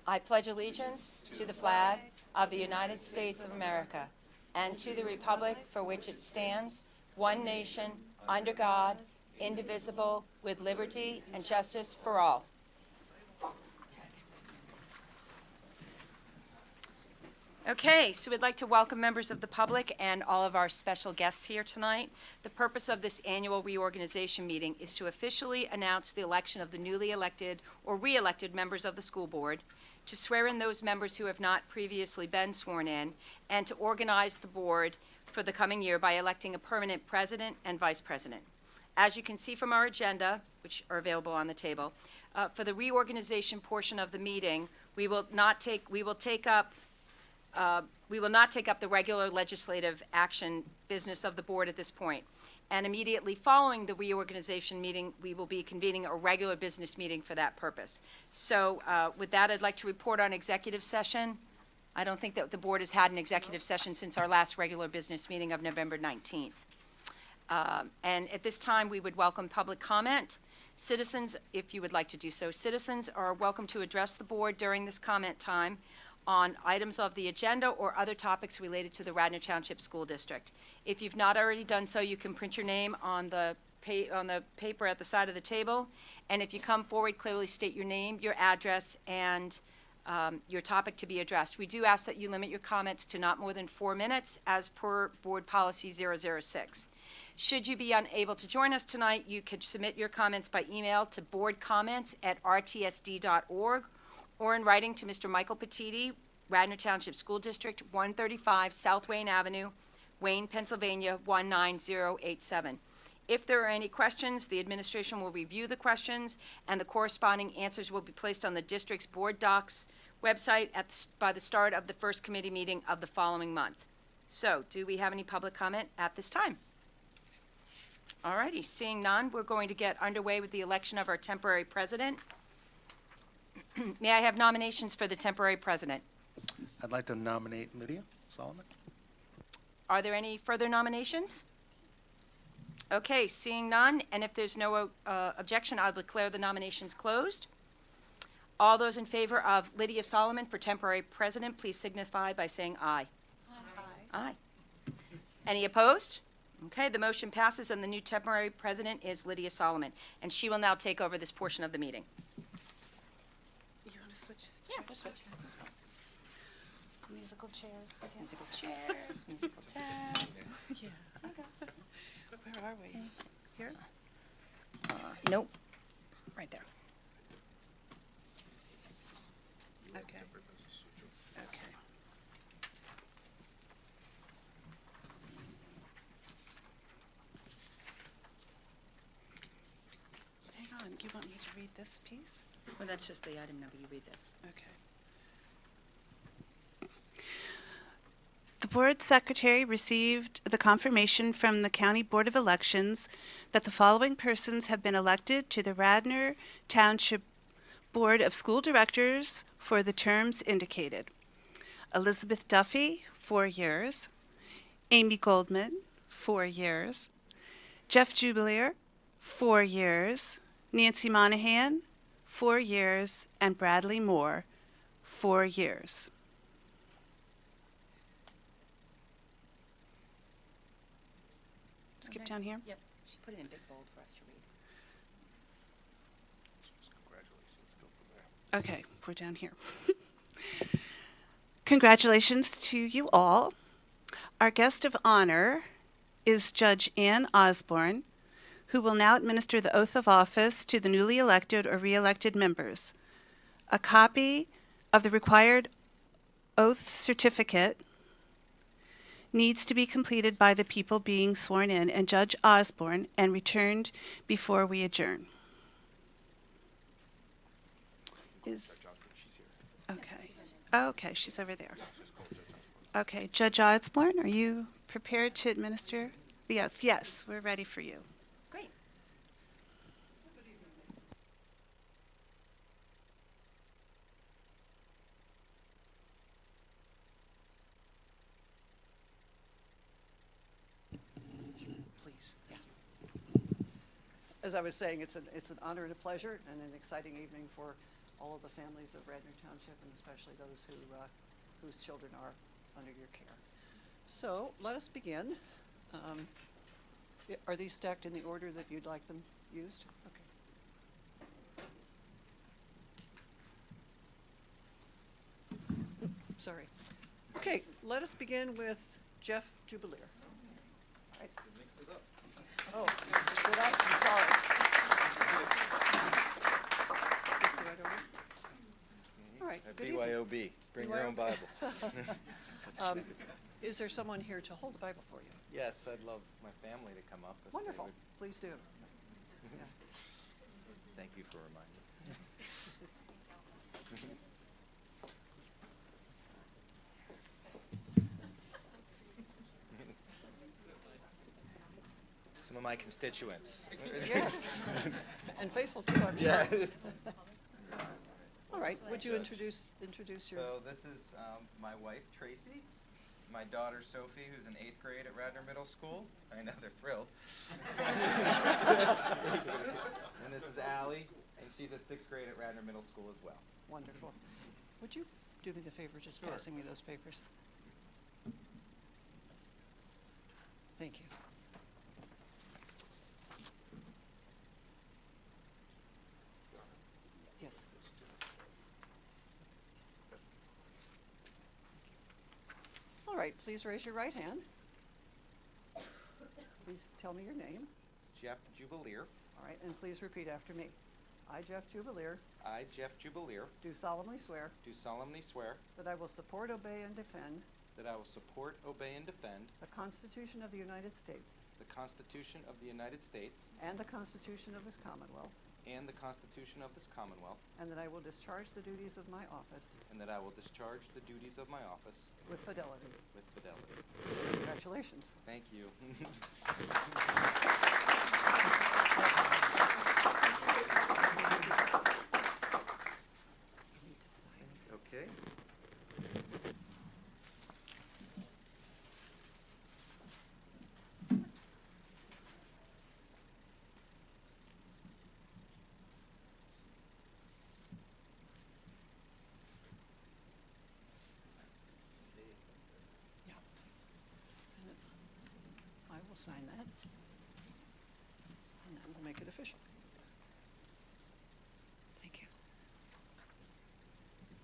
I pledge allegiance to the flag of the United States of America and to the republic for which it stands, one nation, under God, indivisible, with liberty and justice for all. Okay, so we'd like to welcome members of the public and all of our special guests here tonight. The purpose of this annual reorganization meeting is to officially announce the election of the newly elected or re-elected members of the school board, to swear in those members who have not previously been sworn in, and to organize the board for the coming year by electing a permanent president and vice president. As you can see from our agenda, which are available on the table, for the reorganization portion of the meeting, we will not take up the regular legislative action business of the board at this point. And immediately following the reorganization meeting, we will be convening a regular business meeting for that purpose. So with that, I'd like to report on executive session. I don't think that the board has had an executive session since our last regular business meeting of November 19th. And at this time, we would welcome public comment. Citizens, if you would like to do so, citizens are welcome to address the board during this comment time on items of the agenda or other topics related to the Radnor Township School District. If you've not already done so, you can print your name on the paper at the side of the table. And if you come forward, clearly state your name, your address, and your topic to be addressed. We do ask that you limit your comments to not more than 4 minutes as per Board Policy 006. Should you be unable to join us tonight, you could submit your comments by email to boardcomments@rtsd.org or in writing to Mr. Michael Petiti, Radnor Township School District, 135 South Wayne Avenue, Wayne, Pennsylvania, 19087. If there are any questions, the administration will review the questions, and the corresponding answers will be placed on the district's board docs website by the start of the first committee meeting of the following month. So, do we have any public comment at this time? All righty, seeing none, we're going to get underway with the election of our temporary president. May I have nominations for the temporary president? I'd like to nominate Lydia Solomon. Are there any further nominations? Okay, seeing none, and if there's no objection, I'll declare the nominations closed. All those in favor of Lydia Solomon for temporary president, please signify by saying aye. Aye. Aye. Any opposed? Okay, the motion passes, and the new temporary president is Lydia Solomon, and she will now take over this portion of the meeting. Yeah, we'll switch. Musical chairs. Again. Musical chairs, musical tabs. Yeah. Okay. Where are we? Here? Nope, right there. Okay. Okay. Hang on, do you want me to read this piece? Well, that's just the item number. You read this. Okay. The board secretary received the confirmation from the County Board of Elections that the following persons have been elected to the Radnor Township Board of School Directors for the terms indicated. Elizabeth Duffy, 4 years. Amy Goldman, 4 years. Jeff Jubileer, 4 years. Nancy Monahan, 4 years, and Bradley Moore, 4 years. Skip down here. Yep, she put it in big bold for us to read. Congratulations. Go from there. Okay, we're down here. Congratulations to you all. Our guest of honor is Judge Ann Osborne, who will now administer the oath of office to the newly elected or re-elected members. A copy of the required oath certificate needs to be completed by the people being sworn in and Judge Osborne and returned before we adjourn. Okay. Okay, she's over there. Okay, Judge Osborne, are you prepared to administer the oath? Yes, we're ready for you. Great. As I was saying, it's an honor and a pleasure and an exciting evening for all of the families of Radnor Township, and especially those whose children are under your care. So let us begin. Are these stacked in the order that you'd like them used? Okay. Sorry. Okay, let us begin with Jeff Jubileer. All right. Mix it up. Oh, did I? I'm sorry. Is this the right order? All right, good evening. BYOB, bring your own Bible. Is there someone here to hold the Bible for you? Yes, I'd love my family to come up. if they Wonderful, would. please do. Thank you for reminding me. Some of my constituents. Yes, and faithful too, I'm sure. Yeah. All right, would you introduce your, So this is my wife, Tracy, my daughter, Sophie, who's in 8th grade at Radnor Middle School. I know, they're thrilled. And this is Allie, and she's at 6th grade at Radnor Middle School as well. wonderful. Would you do me the favor, just Sure. passing me those papers? Thank you. Yes. All right, please raise your right hand. Please tell me your name. Jeff Jubileer. All right, and please repeat after me. I, Jeff Jubileer, I, Jeff Jubileer, do solemnly swear do solemnly swear that I will support, obey, and defend that I will support, obey, and defend the Constitution of the United States the Constitution of the United States and the Constitution of this Commonwealth, and the Constitution of this Commonwealth, and that I will discharge the duties of my office and that I will discharge the duties of my office with fidelity. with fidelity. Congratulations. Thank you. You need to sign. Okay. Yeah. I will sign that. And then we'll make it official. Thank you.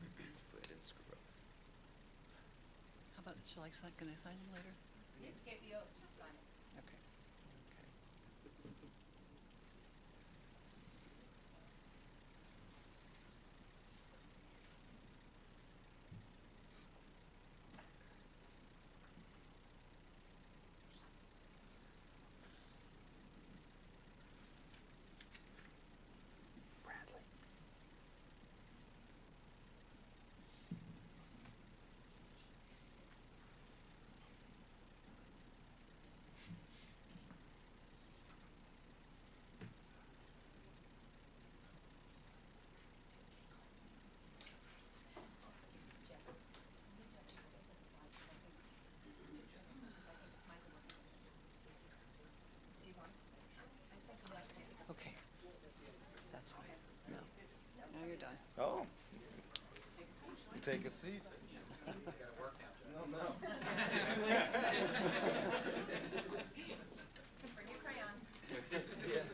Hopefully I didn't screw up. How about, shall I sign, can I sign them later? You gave the oath, you sign it. Okay. Bradley. Okay. That's fine. No. Now you're done. Oh. Take a seat. No, no. Bring your crayons. Yeah.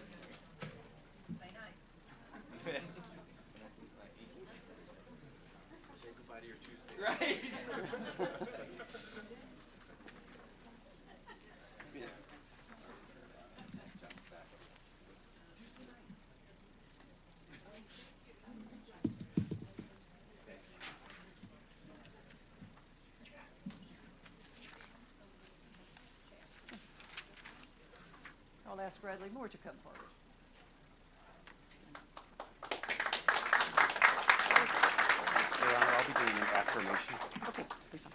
Play nice. Say goodbye to your Tuesday. Right. I'll ask Bradley Moore to come forward. Your Honor, I'll be doing an affirmation. Okay, be fine.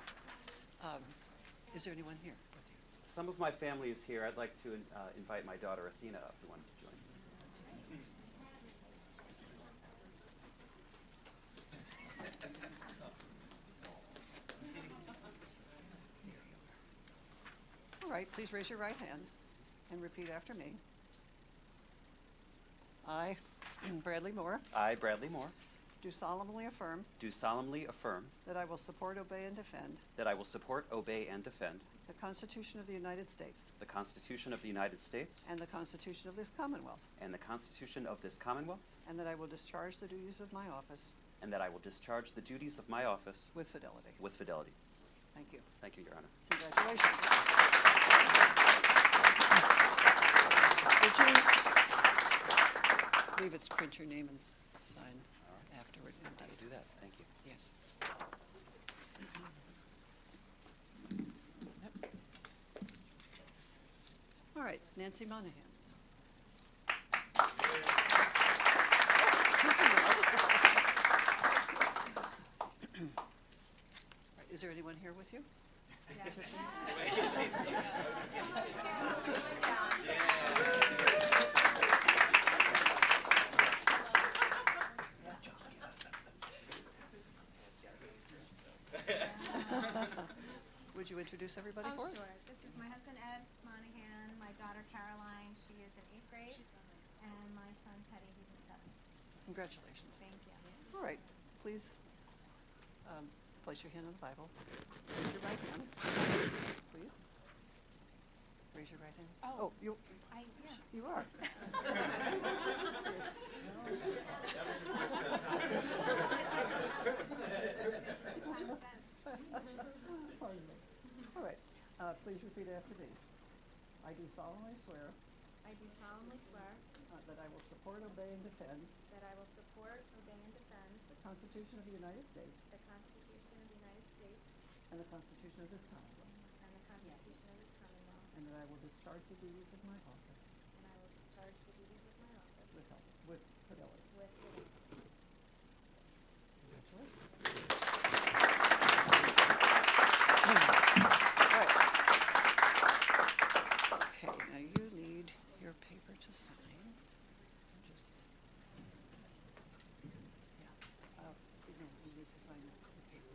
Is there anyone here with you? Some of my family is here. I'd like to invite my daughter Athena up, who wanted to join. All right, please raise your right hand and repeat after me. I, Bradley Moore, I, Bradley Moore, do solemnly affirm do solemnly affirm that I will support, obey, and defend that I will support, obey, and defend the Constitution of the United States the Constitution of the United States and the Constitution of this Commonwealth, and the Constitution of this Commonwealth, and that I will discharge the duties of my office and that I will discharge the duties of my office with fidelity. with fidelity. Thank you. Thank you, Your Honor. Congratulations. Would you leave its print your name and sign afterward? I will do that. Thank you. Yes. Yep. All right, Nancy Monahan. Is there anyone here with you? Would you introduce everybody for us? Sure. This is my husband Ed Monahan, my daughter Caroline, she is in 8th grade, and my son Teddy, who's in 7th. Congratulations. Thank you. All right, please place your hand on the Bible. Raise your right hand, please. Raise your right hand. Oh. You Yeah. you are. Pardon me. All right, please repeat after me. I do solemnly swear I do solemnly swear that I will support, obey, and defend that I will support, obey, and defend the Constitution of the United States the Constitution of the United States and the Constitution of this Commonwealth, and the Constitution of this Commonwealth, and that I will discharge the duties of my office and I will discharge the duties of my office with fidelity. with fidelity. Congratulations. Okay, now you need your paper to sign. Just, yeah, you need to sign the paper.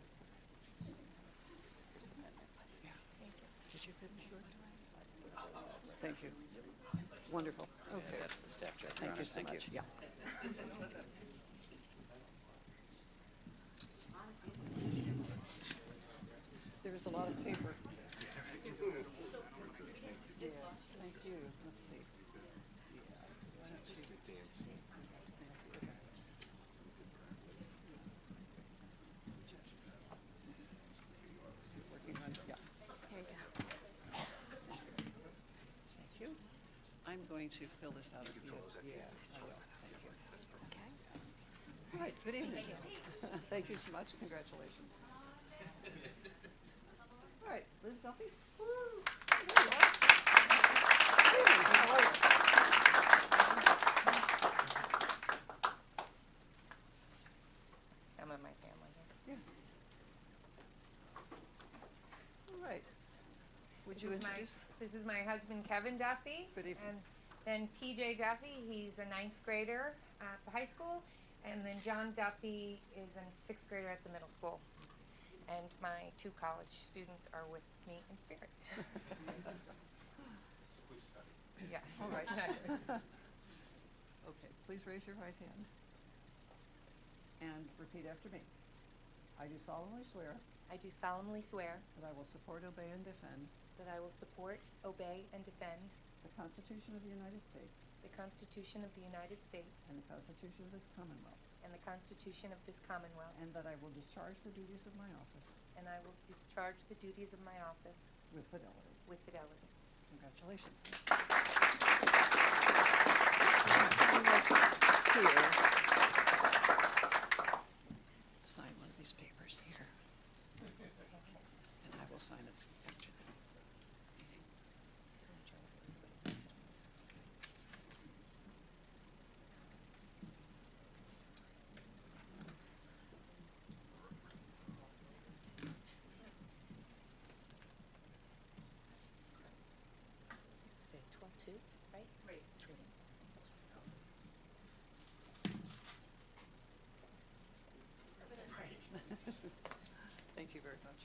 Here's the minutes. Yeah. Thank you. Did you finish yours? Thank you. Wonderful. Okay. The staff check, Your Thank Honor. you so much. Yeah. There is a lot of paper. Yes, thank you. Let's see. Working on, yeah. Here you go. Thank you. I'm going to fill this out. Yeah, I will. Thank you. Okay. All right, good evening. Thank you so much. Congratulations. All right, Liz Duffy. Woo. There you are. Good evening. How are you? Some of my family here. Yeah. All right. Would you introduce? This is my husband, Kevin Duffy. Good evening. And then PJ Duffy, he's a 9th grader at the high school. And then John Duffy is a 6th grader at the middle school. And my 2 college students are with me in spirit. Yeah. All right. Okay, please raise your right hand and repeat after me. I do solemnly swear I do solemnly swear that I will support, obey, and defend that I will support, obey, and defend the Constitution of the United States the Constitution of the United States and the Constitution of this Commonwealth, and the Constitution of this Commonwealth, and that I will discharge the duties of my office and I will discharge the duties of my office with fidelity. with fidelity. Congratulations. Here. Sign one of these papers here. And I will sign it after the meeting. Today, 12/2, right? Right. Thank you very much.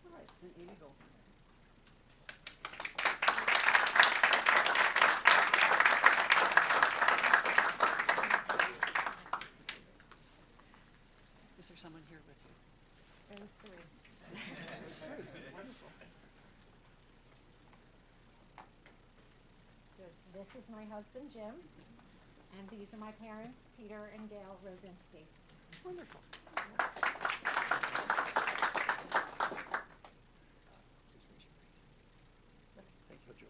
All right, then Amy Goldman. is my husband, Jim. And these are my parents, Peter and Gail Rosinski. Wonderful. Thank you.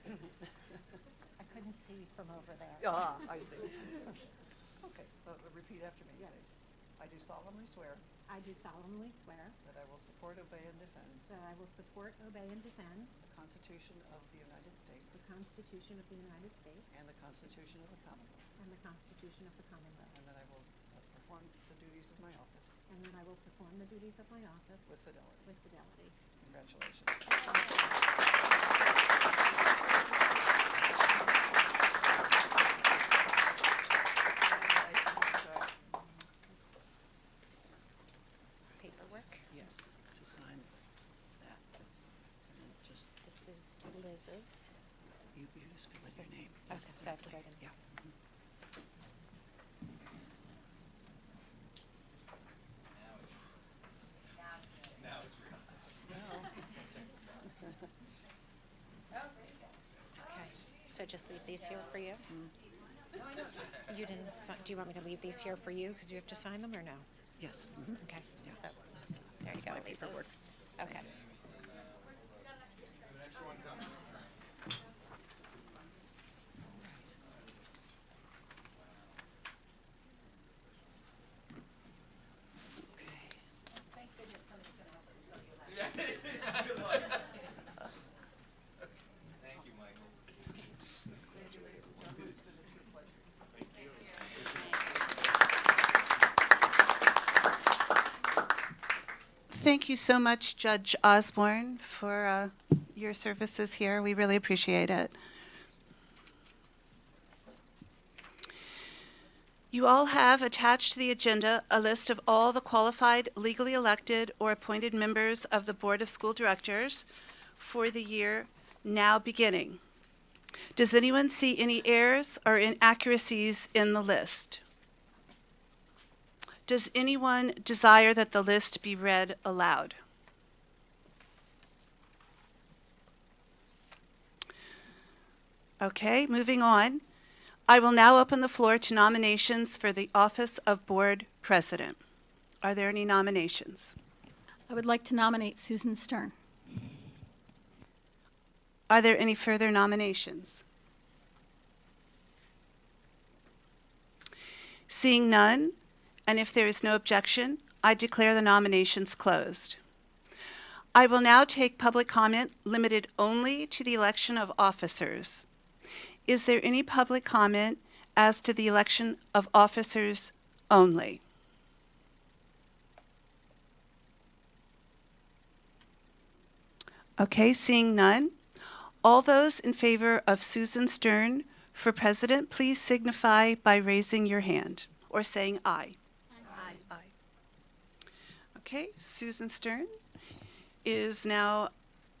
I couldn't see from over there. Ah, I see. Okay, repeat after me, please. I do solemnly swear I do solemnly swear that I will support, obey, and defend that I will support, obey, and defend the Constitution of the United States the Constitution of the United States and the Constitution of the Commonwealth, and the Constitution of the Commonwealth, and that I will perform the duties of my office and that I will perform the duties of my office with fidelity. with fidelity. Congratulations. Paperwork. Yes, to sign that. And then just, This is Liz's. you just fill in your name. Okay, so I have to write it. Yeah. Okay, so just leave these here for you? You didn't, do you want me to leave these here for you, because you have to sign them, or no? Yes. Okay, so, there you go. Leave those. Okay. Thank goodness somebody's gonna help us spell your last name. Thank you, Michael. Thank you so much, Judge Osborne, for your services here. We really appreciate it. You all have attached to the agenda a list of all the qualified, legally elected, or appointed members of the Board of School Directors for the year now beginning. Does anyone see any errors or inaccuracies in the list? Does anyone desire that the list be read aloud? Okay, moving on. I will now open the floor to nominations for the office of Board President. Are there any nominations? I would like to nominate Susan Stern. Are there any further nominations? Seeing none, and if there is no objection, I declare the nominations closed. I will now take public comment limited only to the election of officers. Is there any public comment as to the election of officers only? Okay, seeing none. All those in favor of Susan Stern for president, please signify by raising your hand or saying aye. Aye. Aye. Okay, Susan Stern is now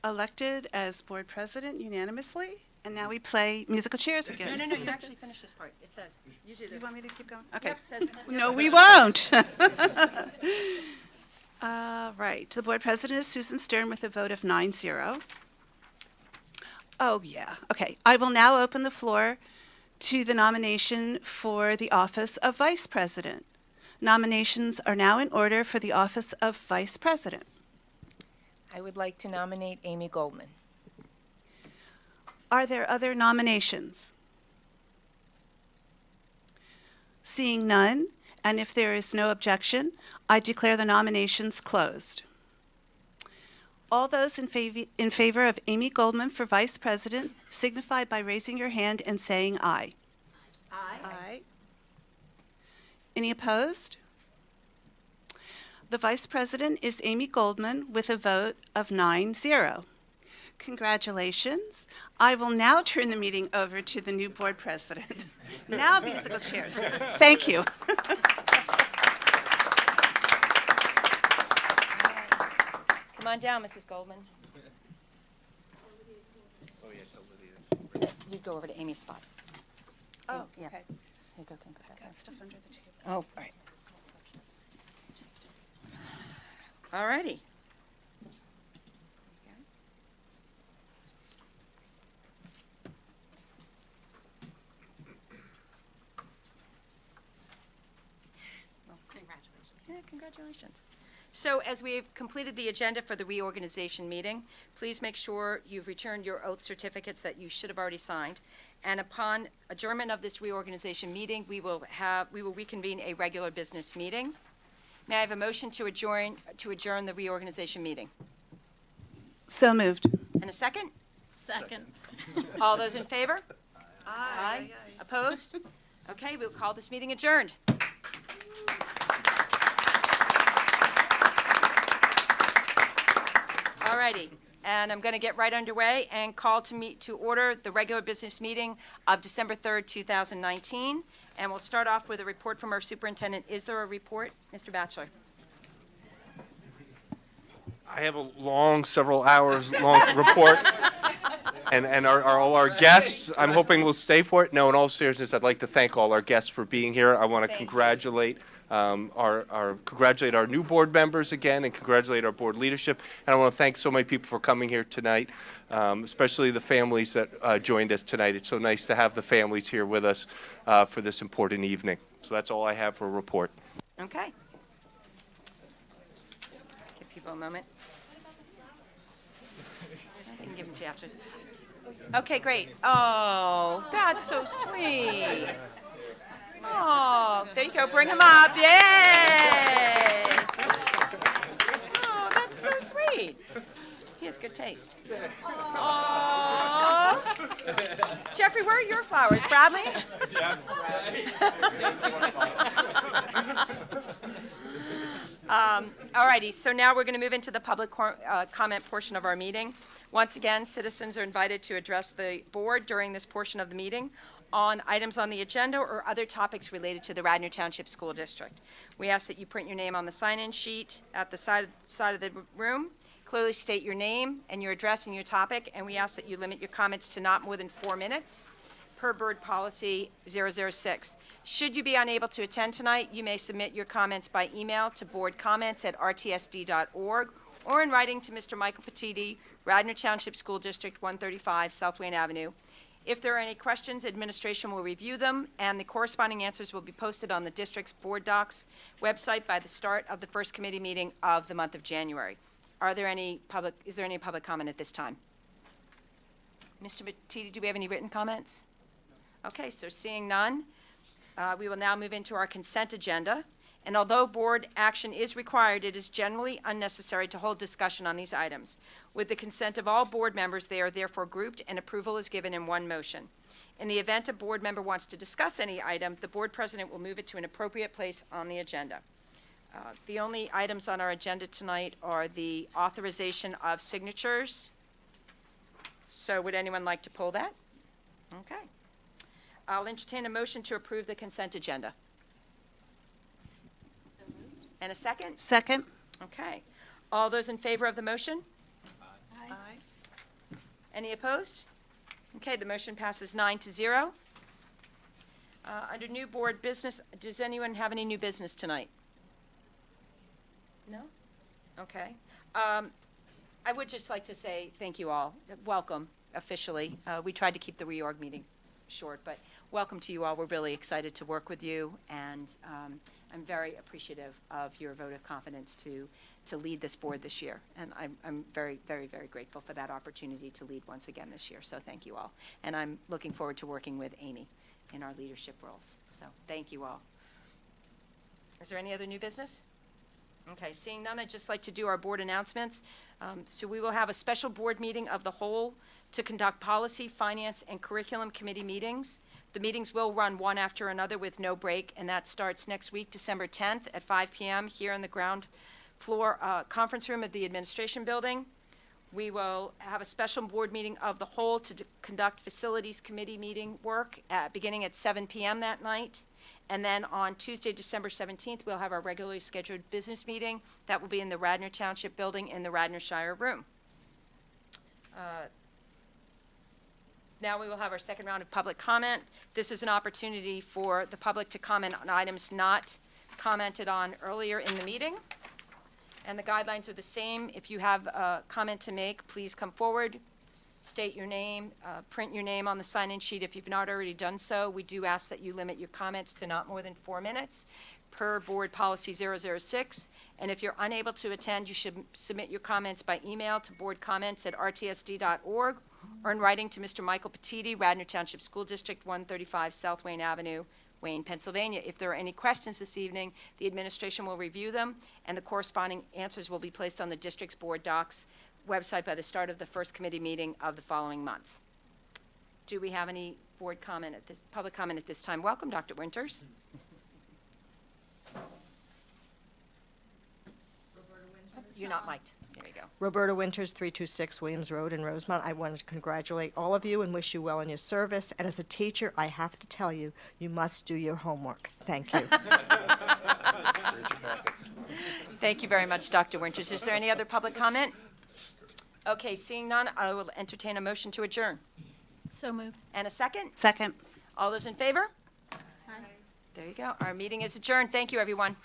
elected as board president unanimously. And now we play musical chairs again. No, you actually finished this part. It says, you do You this. want me to keep going? Okay. Yep, says. No, we won't. Right, the board president is Susan Stern with a vote of 9-0. Oh, yeah, okay. I will now open the floor to the nomination for the office of vice president. Nominations are now in order for the office of vice president. I would like to nominate Amy Goldman. Are there other nominations? Seeing none, and if there is no objection, I declare the nominations closed. All those in favor of Amy Goldman for vice president signify by raising your hand and saying aye. Aye. Aye. Any opposed? The vice president is Amy Goldman with a vote of 9-0. Congratulations. I will now turn the meeting over to the new board president. Now musical chairs. Thank you. Come on down, Mrs. Goldman. Oh, yeah, Olivia. You go over to Amy's spot. Oh, Yeah. okay. Here you go, Kim. Got stuff under the table. Oh, all right. All righty. Congratulations. So as we have completed the agenda for the reorganization meeting, please make sure you've returned your oath certificates that you should have already signed. And upon adjournment of this reorganization meeting, we will reconvene a regular business meeting. May I have a motion to adjourn the reorganization meeting? So moved. And a second? Second. All those in favor? Aye. Opposed? Okay, we'll call this meeting adjourned. All righty, and I'm going to get right underway and call to order the regular business meeting of December 3rd, 2019. And we'll start off with a report from our superintendent. Is there a report, Mr. Batchelor? I have a long, several hours long report. And all our guests, I'm hoping will stay for it. No, in all seriousness, I'd like to thank all our guests for being here. I want to Thank you. congratulate congratulate our new board members again, and congratulate our board leadership. And I want to thank so many people for coming here tonight, especially the families that joined us tonight. It's so nice to have the families here with us for this important evening. So that's all I have for a report. Okay. Give people a moment. I can give them to you after. Okay, great. Oh, that's so sweet. Oh, there you go. Bring him up. Yay! Oh, that's so sweet. He has good taste. Oh, Jeffrey, where are your flowers? Bradley? All righty, so now we're going to move into the public comment portion of our meeting. Once again, citizens are invited to address the board during this portion of the meeting on items on the agenda or other topics related to the Radnor Township School District. We ask that you print your name on the sign-in sheet at the side of the room. Clearly state your name and your address and your topic, and we ask that you limit your comments to not more than 4 minutes per board policy 006. Should you be unable to attend tonight, you may submit your comments by email to boardcomments@rtsd.org or in writing to Mr. Michael Petiti, Radnor Township School District 135, South Wayne Avenue. If there are any questions, administration will review them, and the corresponding answers will be posted on the district's board docs website by the start of the first committee meeting of the month of January. Is there any public comment at this time? Mr. Petiti, do we have any written comments? Okay, so seeing none, we will now move into our consent agenda. And although board action is required, it is generally unnecessary to hold discussion on these items. With the consent of all board members, they are therefore grouped and approval is given in one motion. In the event a board member wants to discuss any item, the board president will move it to an appropriate place on the agenda. The only items on our agenda tonight are the authorization of signatures. So would anyone like to pull that? Okay. I'll entertain a motion to approve the consent agenda. And a second? Second. Okay. All those in favor of the motion? Aye. Any opposed? Okay, the motion passes 9-0. Under new board business, does anyone have any new business tonight? No? Okay. I would just like to say thank you all. Welcome officially. We tried to keep the reorg meeting short, but welcome to you all. We're really excited to work with you, and I'm very appreciative of your vote of confidence to lead this board this year. And I'm very, very, very grateful for that opportunity to lead once again this year. So thank you all. And I'm looking forward to working with Amy in our leadership roles. So thank you all. Is there any other new business? Okay, seeing none, I'd just like to do our board announcements. So we will have a special board meeting of the whole to conduct policy, finance, and curriculum committee meetings. The meetings will run one after another with no break, and that starts next week, December 10th at 5 p.m. here in the ground floor conference room of the administration building. We will have a special board meeting of the whole to conduct facilities committee meeting work beginning at 7 p.m. that night. And then on Tuesday, December 17th, we'll have our regularly scheduled business meeting. That will be in the Radnor Township building in the Radnor Shire room. Now we will have our second round of public comment. This is an opportunity for the public to comment on items not commented on earlier in the meeting. And the guidelines are the same. If you have a comment to make, please come forward, state your name, print your name on the sign-in sheet if you've not already done so. We do ask that you limit your comments to not more than 4 minutes. per Board Policy 006. And if you're unable to attend, you should submit your comments by email to boardcomments@rtsd.org or in writing to Mr. Michael Petiti, Radnor Township School District, 135 South Wayne Avenue, Wayne, Pennsylvania. If there are any questions this evening, the administration will review them, and the corresponding answers will be placed on the district's board docs website by the start of the first committee meeting of the following month. Do we have any board comment at this, public comment at this time? Welcome, Dr. Winters. You're not mic'd. There you go. Roberta Winters, 326 Williams Road in Rosemont. I wanted to congratulate all of you and wish you well in your service. And as a teacher, I have to tell you, you must do your homework. Thank you. Thank you very much, Dr. Winters. Is there any other public comment? Okay, seeing none, I will entertain a motion to adjourn. So moved. And a second? Second. All those in favor? There you go. Our meeting is adjourned. Thank you, everyone.